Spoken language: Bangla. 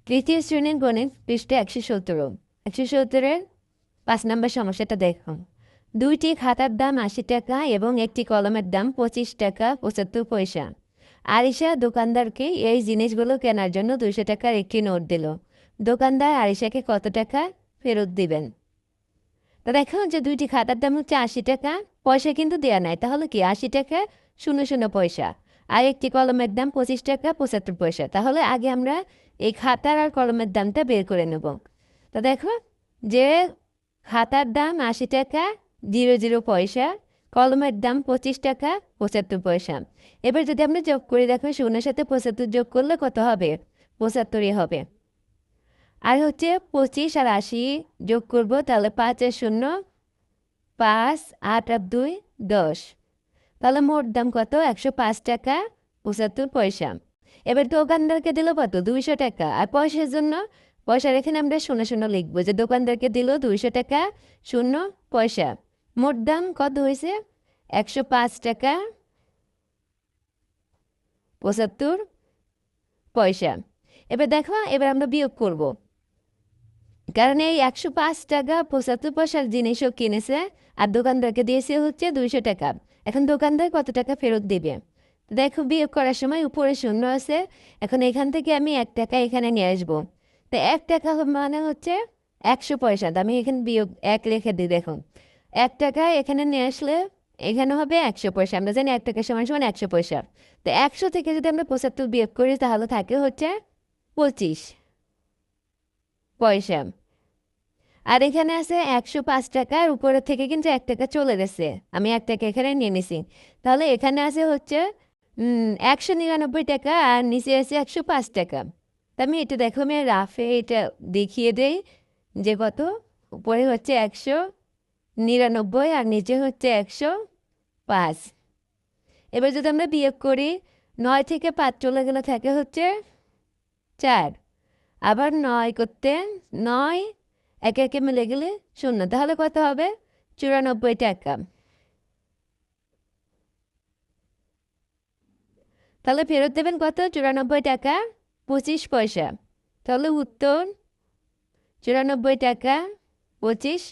তৃতীয় শ্রেণীর গণিত পৃষ্ঠা 117। 117-এর 5 নম্বর সমস্যাটা দেখুন। দুইটি খাতার দাম 80 টাকা এবং একটি কলমের দাম 25 টাকা 75 পয়সা। আরিশা দোকানদারকে এই জিনিসগুলো কেনার জন্য 200 টাকার একটি নোট দিল। দোকানদার আরিশাকে কত টাকা ফেরত দিবেন? তো দেখুন যে দুইটি খাতার দাম হচ্ছে 80 টাকা, পয়সা কিন্তু দেওয়া নাই, তাহলে কি 80 টাকা 00 পয়সা। আর একটি কলমের দাম 25 টাকা 75 পয়সা। তাহলে আগে আমরা এই খাতার আর কলমের দামটা বের করে নেব। তো দেখো যে খাতার দাম 80 টাকা 00 পয়সা, কলমের দাম 25 টাকা 75 পয়সা। এবার যদি আমরা যোগ করি, দেখো 0-এর সাথে 75 যোগ করলে কত হবে? 75ই হবে। আর হচ্ছে 25 আর 80 যোগ করবো, তাহলে 5 আর 0 5, 8 আর 2 10। তাহলে মোট দাম কত? 105 টাকা 75 পয়সা। এবার দোকানদারকে দিল কত? 200 টাকা। আর পয়সার জন্য পয়সার এখানে আমরা 00 লিখবো, যে দোকানদারকে দিল 200 টাকা 0 পয়সা। মোট দাম কত হয়েছে? 105 টাকা 75 পয়সা। এবার দেখো, এবার আমরা বিয়োগ করব, কারণ এই 105 টাকা 75 পয়সার জিনিসও কিনেছে আর দোকানদারকে দিয়েছে হচ্ছে 200 টাকা। এখন দোকানদার কত টাকা ফেরত দেবে? দেখো বিয়োগ করার সময় উপরে 0 আছে, এখন এখান থেকে আমি 1 টাকা এখানে নিয়ে আসবো। তো 1 টাকা মানে হচ্ছে 100 পয়সা। তো আমি এখানে বিয়োগ 1 লিখে দিই। দেখুন 1 টাকা এখানে নিয়ে আসলে এখানে হবে 100 পয়সা। আমরা জানি 1 টাকা সমান সমান 100 পয়সা। তো 100 থেকে যদি আমরা 75 বিয়োগ করি, তাহলে থাকে হচ্ছে 25 পয়সা। আর এখানে আছে 105 টাকার উপরে থেকে কিন্তু 1 টাকা চলে গেছে, আমি 1 টাকা এখানে নিয়ে নিছি। তাহলে এখানে আছে হচ্ছে 199 টাকা আর নিচে আছে 105 টাকা। তা আমি এটা দেখো, আমি রাফে এটা দেখিয়ে দেই যে কত। উপরে হচ্ছে 199 আর নিচে হচ্ছে 105। এবার যদি আমরা বিয়োগ করি, 9 থেকে 5 চলে গেলে থাকে হচ্ছে 4। আবার 9 করতে 9 একে একে মিলে গেলে 0, তাহলে কত হবে? 94 টাকা। তাহলে ফেরত দেবেন কত? 94 টাকা 25 পয়সা। তাহলে উত্তর 94 টাকা 25